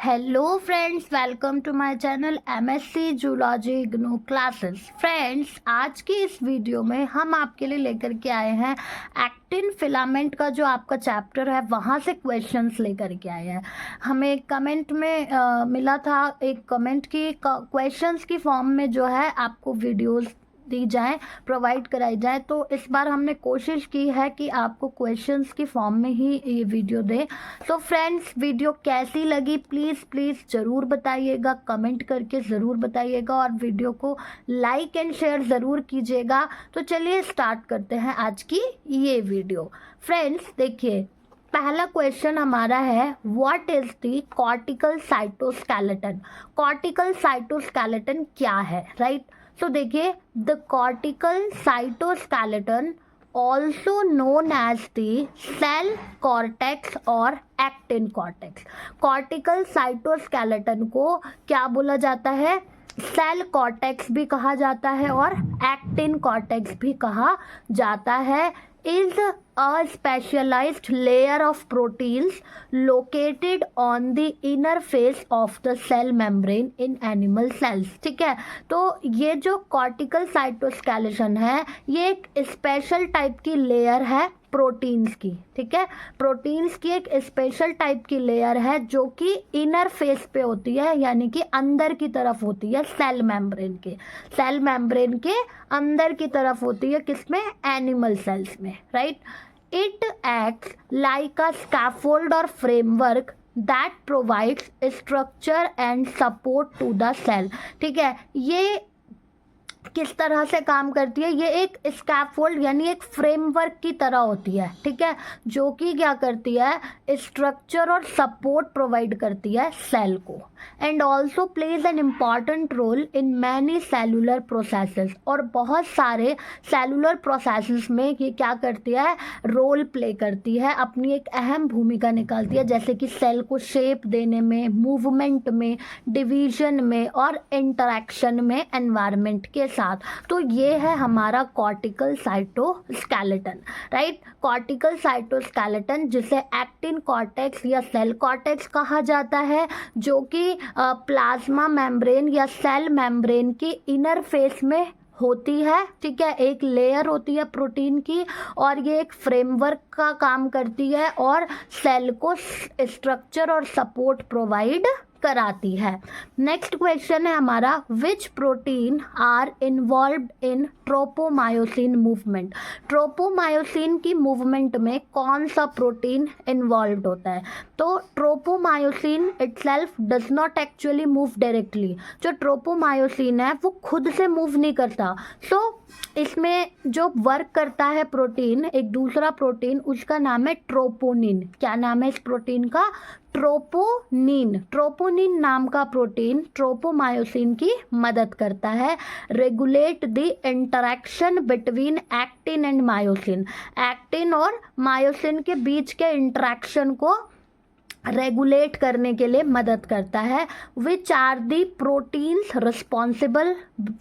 Hello friends, welcome to my channel MSc zoology IGNOU classes. Friends, आज की इस video में हम आपके लिए लेकर के आए हैं एक्टिन फिलामेंट का जो आपका चैप्टर है वहाँ से क्वेश्चंस लेकर के आए हैं। हमें कमेंट में मिला था एक कमेंट की क्वेश्चंस की फॉर्म में जो है आपको वीडियोस दी जाए, प्रोवाइड कराई जाए। तो इस बार हमने कोशिश की है कि आपको क्वेश्चंस की फॉर्म में ही ये वीडियो दें। तो फ्रेंड्स, वीडियो कैसी लगी प्लीज़ ज़रूर बताइएगा, कमेंट करके ज़रूर बताइएगा और वीडियो को लाइक एंड शेयर ज़रूर कीजिएगा। तो चलिए स्टार्ट करते हैं आज की ये वीडियो। फ्रेंड्स देखिए, पहला क्वेश्चन हमारा है, what is the cortical cytoskeleton. Cortical cytoskeleton क्या है, राइट? सो देखिए, the cortical cytoskeleton also known as the cell cortex और एक्टिन कॉर्टेक्स। कॉर्टिकल साइटोस्केलेटन को क्या बोला जाता है? सेल कॉर्टेक्स भी कहा जाता है और एक्टिन कॉर्टेक्स भी कहा जाता है। Is a specialized layer of proteins located on the inner face of the cell membrane in animal cells। ठीक है, तो ये जो कॉर्टिकल साइटोस्केलेटन है ये एक स्पेशल टाइप की लेयर है प्रोटीन्स की। ठीक है, प्रोटीन्स की एक स्पेशल टाइप की लेयर है जो कि इनर फेस पे होती है, यानी कि अंदर की तरफ होती है सेल मेम्ब्रेन के अंदर की तरफ होती है। किसमें? एनिमल सेल्स में, right? It acts like a scaffold or framework that provides structure and support to the cell। ठीक है, ये किस तरह से काम करती है? ये एक स्कैफोल्ड यानी एक फ्रेमवर्क की तरह होती है। ठीक है, जो कि क्या करती है? स्ट्रक्चर और सपोर्ट प्रोवाइड करती है सेल को। And also plays an important role in many cellular processes. और बहुत सारे सेलुलर प्रोसेसेस में ये क्या करती है? रोल प्ले करती है, अपनी एक अहम भूमिका निकालती है, जैसे कि सेल को शेप देने में, मूवमेंट में, डिवीजन में और इंटरेक्शन में एनवायरनमेंट के साथ। तो ये है हमारा cortical cytoskeleton, right? Cortical cytoskeleton जिसे एक्टिन कॉर्टेक्स या सेल कॉर्टेक्स कहा जाता है, जो कि प्लाज्मा मेम्ब्रेन या सेल मेम्ब्रेन की इनर फेस में होती है। ठीक है, एक लेयर होती है प्रोटीन की और ये एक फ्रेमवर्क का काम करती है और सेल को स्ट्रक्चर और सपोर्ट प्रोवाइड कराती है। नेक्स्ट क्वेश्चन है हमारा, which protein are involved in tropomyosin movement. Tropomyosin की मूवमेंट में कौन सा प्रोटीन इन्वॉल्व्ड होता है? तो tropomyosin itself does not actually move directly. जो ट्रोपोमायोसिन है वो खुद से मूव नहीं करता। सो इसमें जो वर्क करता है प्रोटीन, एक दूसरा प्रोटीन, उसका नाम है ट्रोपोनिन। क्या नाम है इस प्रोटीन का? ट्रोपोनिन। ट्रोपोनिन नाम का प्रोटीन ट्रोपोमायोसिन की मदद करता है regulate the interaction between actin and myosin. Actin और मायोसिन के बीच के इंटरेक्शन को रेगुलेट करने के लिए मदद करता है। Which are the proteins responsible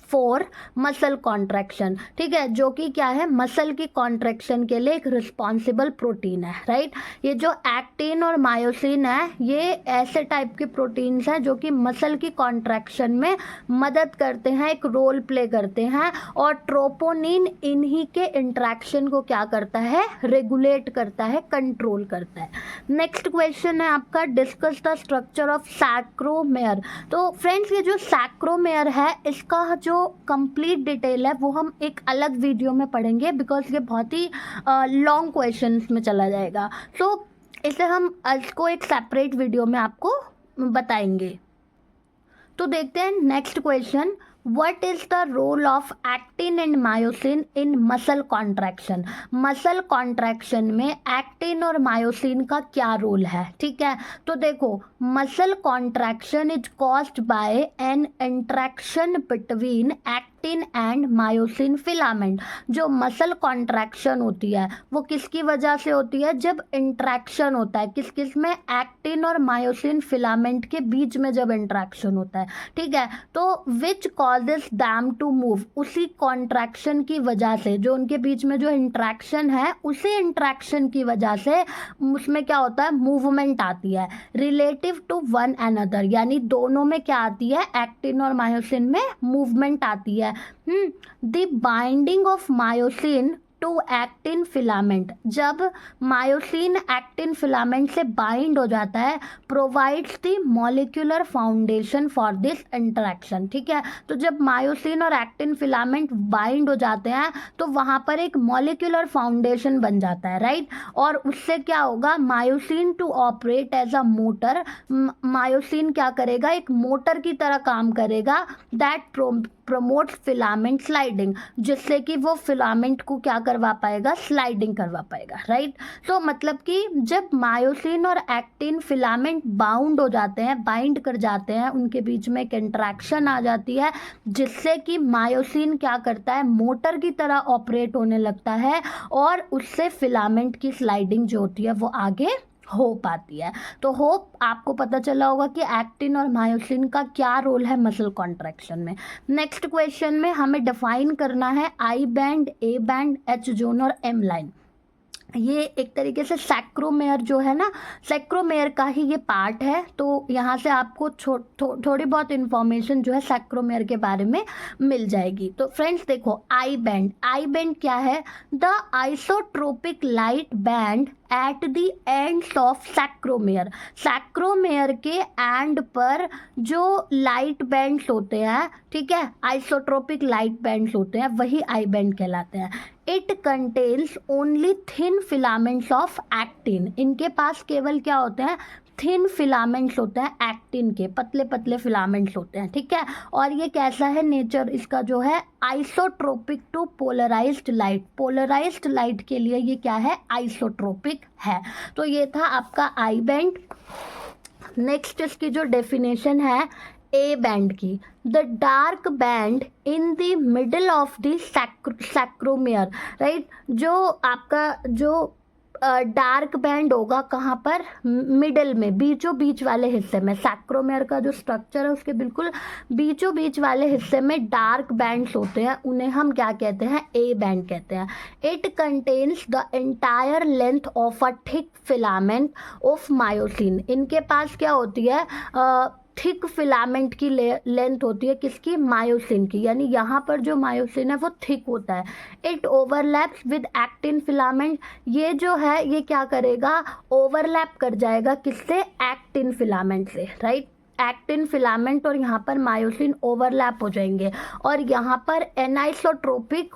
for muscle contraction. ठीक है, जो कि क्या है? मसल की कॉन्ट्रैक्शन के लिए एक रिस्पॉन्सिबल प्रोटीन है, राइट? ये जो एक्टिन और मायोसिन है ये ऐसे टाइप के प्रोटीन्स हैं जो कि मसल की कॉन्ट्रैक्शन में मदद करते हैं, एक रोल प्ले करते हैं। और ट्रोपोनिन इन्हीं के इंट्रैक्शन को क्या करता है? रेगुलेट करता है, कंट्रोल करता है। नेक्स्ट क्वेश्चन है आपका, डिस्कस द स्ट्रक्चर ऑफ सैक्रोमेयर। तो फ्रेंड्स, ये जो सैक्रोमेयर है इसका जो कंप्लीट डिटेल है वो हम एक अलग वीडियो में पढ़ेंगे, बिकॉज ये बहुत ही लॉन्ग क्वेश्चंस में चला जाएगा। सो इसे हम इसको एक सेपरेट वीडियो में आपको बताएंगे। तो देखते हैं next question, What is the role of actin and myosin in muscle contraction? Muscle contraction में एक्टिन और मायोसिन का क्या रोल है? ठीक है, तो देखो, muscle contraction is caused by N interaction between actin and myosin filament. जो मसल कॉन्ट्रैक्शन होती है वो किसकी वजह से होती है? जब इंट्रैक्शन होता है किस किस में, एक्टिन और मायोसिन फिलामेंट के बीच में जब इंट्रैक्शन होता है, ठीक है। तो which causes them to move, उसी कॉन्ट्रैक्शन की वजह से, जो उनके बीच में जो इंट्रैक्शन है उसी इंट्रैक्शन की वजह से उसमें क्या होता है? मूवमेंट आती है रिलेटिव टू वन अनदर, यानी दोनों में क्या आती है? एक्टिन और मायोसिन में मूवमेंट आती है। The binding of myosin to actin filament, जब मायोसिन एक्टिन फिलामेंट से बाइंड हो जाता है, provides the molecular foundation for this interaction, ठीक है। तो जब मायोसिन और एक्टिन फिलामेंट बाइंड हो जाते हैं तो वहाँ पर एक मॉलिक्यूलर फाउंडेशन बन जाता है, राइट। और उससे क्या होगा? Myosin to operate as a motor, myosin क्या करेगा? एक मोटर की तरह काम करेगा, दैट प्रमोट्स फिलामेंट स्लाइडिंग, जिससे कि वो फिलामेंट को क्या करवा पाएगा? स्लाइडिंग करवा पाएगा, राइट। तो मतलब कि जब मायोसिन और एक्टिन फिलामेंट बाउंड हो जाते हैं, बाइंड कर जाते हैं, उनके बीच में एक इंट्रैक्शन आ जाती है जिससे कि मायोसिन क्या करता है? मोटर की तरह ऑपरेट होने लगता है और उससे फिलामेंट की स्लाइडिंग जो होती है वो आगे हो पाती है। तो होप आपको पता चला होगा कि एक्टिन और मायोसिन का क्या रोल है मसल कॉन्ट्रैक्शन में। नेक्स्ट क्वेश्चन में हमें डिफाइन करना है I band, A band, H zone और एम लाइन। ये एक तरीके से सैक्रोमेयर जो है ना, सैक्रोमेयर का ही ये पार्ट है। तो यहाँ से आपको थोड़ी बहुत इंफॉर्मेशन जो है सैक्रोमेयर के बारे में मिल जाएगी। तो फ्रेंड्स देखो, आई बैंड, आई बैंड क्या है? The isotropic light band at the ends of sarcomere, sarcomere के एंड पर जो लाइट बैंड्स होते हैं, ठीक है, आइसोट्रोपिक लाइट बैंड्स होते हैं, वही आई बैंड कहलाते हैं। It contains only thin filaments of actin, इनके पास केवल क्या होते हैं? थिन फिलामेंट्स होते हैं एक्टिन के, पतले पतले फिलामेंट्स होते हैं, ठीक है। और ये कैसा है नेचर इसका जो है? Isotropic to polarised light, polarised light के लिए ये क्या है? आइसोट्रोपिक है। तो ये था आपका आई बैंड। नेक्स्ट इसकी जो डेफिनेशन है ए बैंड की, the dark band in the middle of the sarcomere, right. जो आपका जो डार्क बैंड होगा कहाँ पर? मिडल में, बीचों बीच वाले हिस्से में। सैक्रोमेयर का जो स्ट्रक्चर है उसके बिल्कुल बीचों बीच वाले हिस्से में डार्क बैंड्स होते हैं, उन्हें हम क्या कहते हैं? ए बैंड कहते हैं। It contains the entire length of a thick filament of myosin, इनके पास क्या होती है? थिक फिलामेंट की लेंथ होती है, किसकी? मायोसिन की, यानी यहाँ पर जो मायोसिन है वो थिक होता है। It overlaps with actin filament, ये जो है ये क्या करेगा? ओवरलैप कर जाएगा किससे? एक्टिन फिलामेंट से, राइट। एक्टिन फिलामेंट और यहाँ पर मायोसिन ओवरलैप हो जाएंगे और यहाँ पर एनाइसोट्रोपिक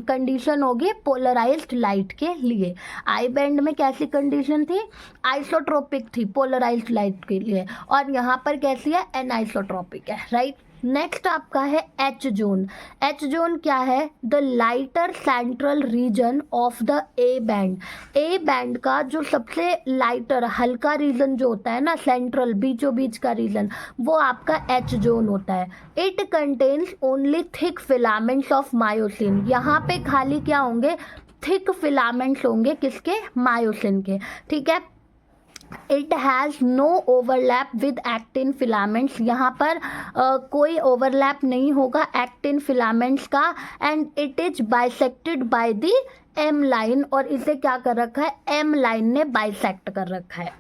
कंडीशन होगी पोलराइज्ड लाइट के लिए। आई बैंड में कैसी कंडीशन थी? आइसोट्रोपिक थी पोलराइज्ड लाइट के लिए, और यहाँ पर कैसी है? एनाइसोट्रोपिक है, राइट। नेक्स्ट आपका है एच जोन। एच जोन क्या है? The lighter central region of the A band, A band का जो सबसे लाइटर हल्का रीजन जो होता है ना, सेंट्रल बीचों बीच का रीजन, वो आपका एच जोन होता है। It contains only thick filaments of myosin, यहाँ पे खाली क्या होंगे? थिक फिलामेंट्स होंगे, किसके? मायोसिन के, ठीक है। It has no overlap with actin filaments, यहाँ पर कोई ओवरलैप नहीं होगा एक्टिन फिलामेंट्स का। And it is bisected by the M line, और इसे क्या कर रखा है? एम लाइन ने बाइसेक्ट कर रखा है।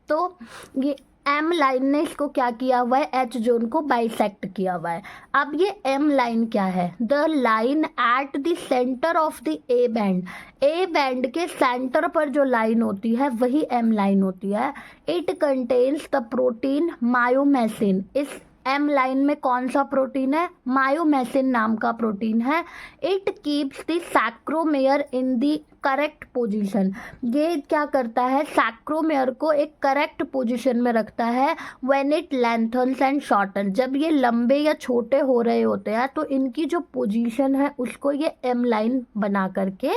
तो ये एम लाइन ने इसको क्या किया हुआ है? एच जोन को बाइसेक्ट किया हुआ है। अब ये एम लाइन क्या है? The line at the centre of the A band, A band के सेंटर पर जो लाइन होती है वही एम लाइन होती है। इट कंटेन्स द प्रोटीन मायोमेसिन, इस एम लाइन में कौन सा प्रोटीन है? मायोमेसिन नाम का प्रोटीन है। It keeps the sarcomere in the correct position, ये क्या करता है? सैक्रोमेयर को एक करेक्ट पोजीशन में रखता है। व्हेन इट लेंथन्स एंड शॉर्टन, जब ये लंबे या छोटे हो रहे होते हैं तो इनकी जो पोजीशन है उसको ये एम लाइन बना करके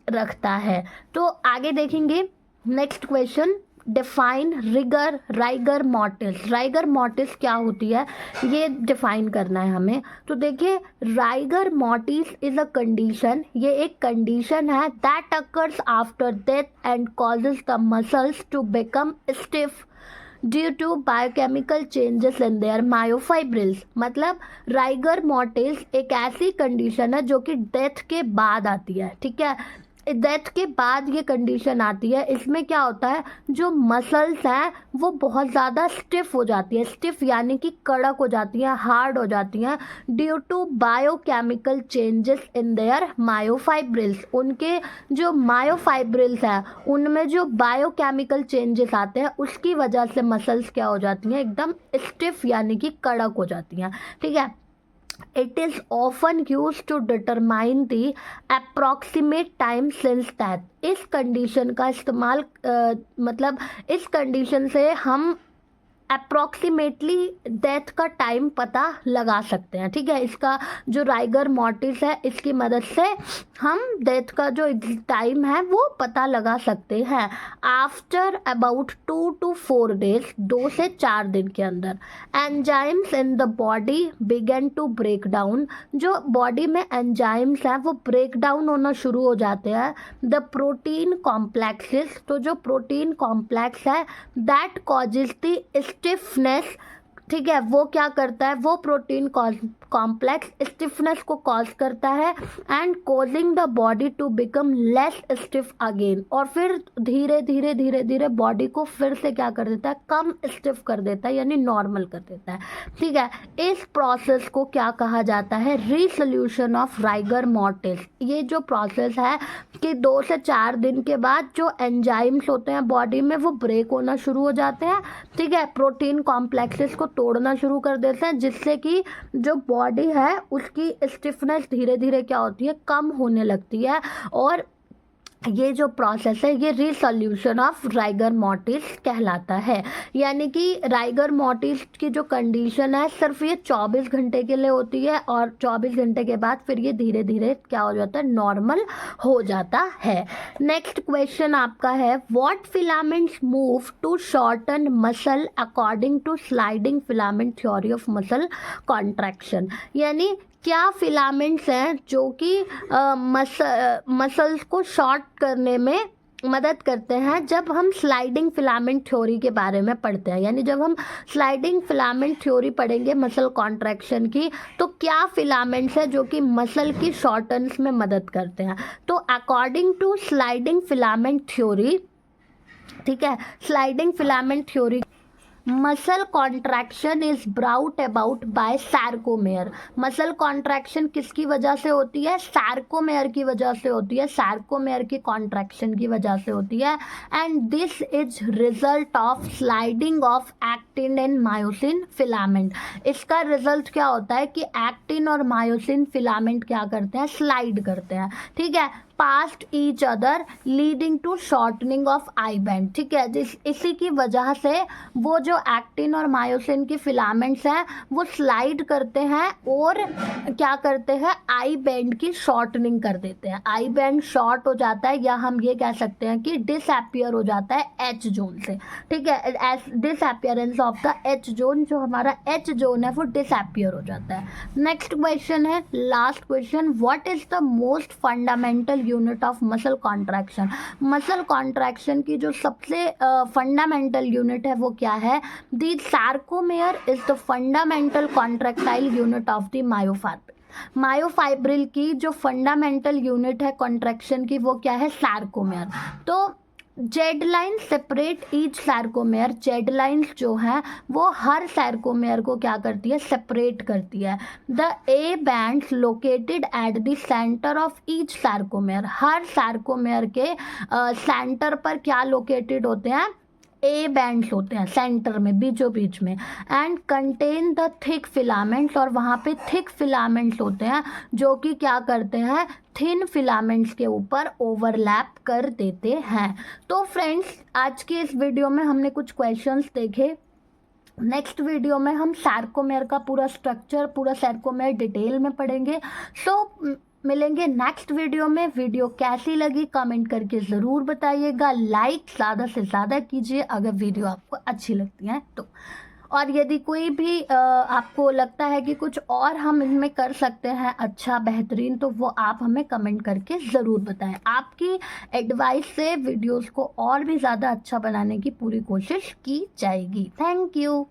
रखता है। तो आगे देखेंगे next question, define rigor mortis. Rigor mortis क्या होती है ये डिफाइन करना है हमें। तो देखिए, rigor mortis is a condition, ये एक कंडीशन है that occurs after death and causes the muscles to become stiff due to biochemical changes in their myofibrils. मतलब राइगर मोर्टिस एक ऐसी कंडीशन है जो कि डेथ के बाद आती है, ठीक है। डेथ के बाद ये कंडीशन आती है। इसमें क्या होता है, जो मसल्स हैं वो बहुत ज़्यादा स्टिफ हो जाती है। स्टिफ यानी कि कड़क हो जाती हैं, हार्ड हो जाती हैं, due to biochemical changes in their myofibrils. उनके जो मायोफाइब्रिल्स हैं उनमें जो बायोकेमिकल चेंजेस आते हैं उसकी वजह से मसल्स क्या हो जाती हैं, एकदम स्टिफ यानी कि कड़क हो जाती हैं, ठीक है। It is often used to determine the approximate time since death। इस कंडीशन का इस्तेमाल मतलब इस कंडीशन से हम अप्रॉक्सीमेटली डेथ का टाइम पता लगा सकते हैं, ठीक है। इसका जो राइगर मोर्टिस है इसकी मदद से हम डेथ का जो टाइम है वो पता लगा सकते हैं। आफ्टर अबाउट 2 to 4 days, 2 से 4 दिन के अंदर, enzymes in the body began to break down. जो बॉडी में एंजाइम्स हैं वो ब्रेक डाउन होना शुरू हो जाते हैं। द प्रोटीन कॉम्प्लेक्सेस, तो जो प्रोटीन कॉम्प्लेक्स है दैट कॉजेज द स्टिफनेस, ठीक है, वो क्या करता है, वो प्रोटीन कॉम्प्लेक्स स्टिफनेस को कॉज करता है and causing the body to become less stiff again. और फिर धीरे धीरे धीरे धीरे बॉडी को फिर से क्या कर देता है, कम स्टिफ कर देता है, यानी नॉर्मल कर देता है, ठीक है। इस प्रोसेस को क्या कहा जाता है, रीसोल्यूशन ऑफ राइगर मोर्टिस। ये जो प्रोसेस है कि 2 से 4 दिन के बाद जो एंजाइम्स होते हैं बॉडी में वो ब्रेक होना शुरू हो जाते हैं, ठीक है, प्रोटीन कॉम्प्लेक्सेस को तोड़ना शुरू कर देते हैं, जिससे कि जो बॉडी है उसकी स्टिफनेस धीरे धीरे क्या होती है, कम होने लगती है। और ये जो प्रोसेस है ये रीसोल्यूशन ऑफ राइगर मोर्टिस कहलाता है। यानी कि राइगर मोर्टिस की जो कंडीशन है सिर्फ ये 24 घंटे के लिए होती है और 24 घंटे के बाद फिर ये धीरे धीरे क्या हो जाता है, नॉर्मल हो जाता है। नेक्स्ट क्वेश्चन आपका है, what filaments move to shorten muscle according to sliding filament theory of muscle contraction. यानी क्या फिलामेंट्स हैं जो कि मसल्स को शॉर्ट करने में मदद करते हैं जब हम स्लाइडिंग फिलामेंट थ्योरी के बारे में पढ़ते हैं। यानी जब हम स्लाइडिंग फिलामेंट थ्योरी पढ़ेंगे मसल कॉन्ट्रैक्शन की, तो क्या फिलामेंट्स हैं जो कि मसल की शॉर्टन्स में मदद करते हैं। तो according to sliding filament theory, ठीक है, sliding filament theory muscle contraction is brought about by sarcomere. Muscle contraction किसकी वजह से होती है, सार्कोमेयर की वजह से होती है, सार्कोमेयर की कॉन्ट्रैक्शन की वजह से होती है। And this is result of sliding of actin and myosin filament. इसका रिजल्ट क्या होता है कि एक्टिन और मायोसिन फिलामेंट क्या करते हैं, स्लाइड करते हैं, ठीक है, past each other leading to shortening of I band, ठीक है। इसी की वजह से वो जो एक्टिन और मायोसिन की फिलामेंट्स हैं वो स्लाइड करते हैं और क्या करते हैं, आई बैंड की शॉर्टनिंग कर देते हैं। आई बैंड शॉर्ट हो जाता है, या हम ये कह सकते हैं कि डिसअपियर हो जाता है एच जोन से, ठीक है। Disappearance of the H zone, जो हमारा एच जोन है वो डिसअपियर हो जाता है। नेक्स्ट क्वेश्चन है, last question, what is the most fundamental unit of muscle contraction. Muscle contraction की जो सबसे फंडामेंटल यूनिट है वो क्या है, the sarcomere is the fundamental contractile unit of the myofibril. Myofibril की जो फंडामेंटल यूनिट है कॉन्ट्रैक्शन की वो क्या है, सार्कोमेयर। तो Z line separate each sarcomere, Z lines जो हैं वो हर सार्कोमेयर को क्या करती है, सेपरेट करती है। The A bands located at the centre of each sarcomere, her sarcomere के सेंटर पर क्या लोकेटेड होते हैं, ए बैंड्स होते हैं सेंटर में, बीचों बीच में। And contain the thick filaments, और वहाँ पे थिक फिलामेंट्स होते हैं जो कि क्या करते हैं, थिन फिलामेंट्स के ऊपर ओवरलैप कर देते हैं। तो फ्रेंड्स आज के इस वीडियो में हमने कुछ क्वेश्चंस देखे। नेक्स्ट वीडियो में हम सार्कोमेयर का पूरा स्ट्रक्चर, पूरा सार्कोमेयर डिटेल में पढ़ेंगे। सो मिलेंगे नेक्स्ट वीडियो में। वीडियो कैसी लगी कमेंट करके ज़रूर बताइएगा, लाइक ज़्यादा से ज़्यादा कीजिए अगर वीडियो आपको अच्छी लगती है तो। और यदि कोई भी आपको लगता है कि कुछ और हम इनमें कर सकते हैं अच्छा बेहतरीन, तो वो आप हमें कमेंट करके ज़रूर बताएं। आपकी एडवाइस से वीडियोस को और भी ज़्यादा अच्छा बनाने की पूरी कोशिश की जाएगी। Thank you.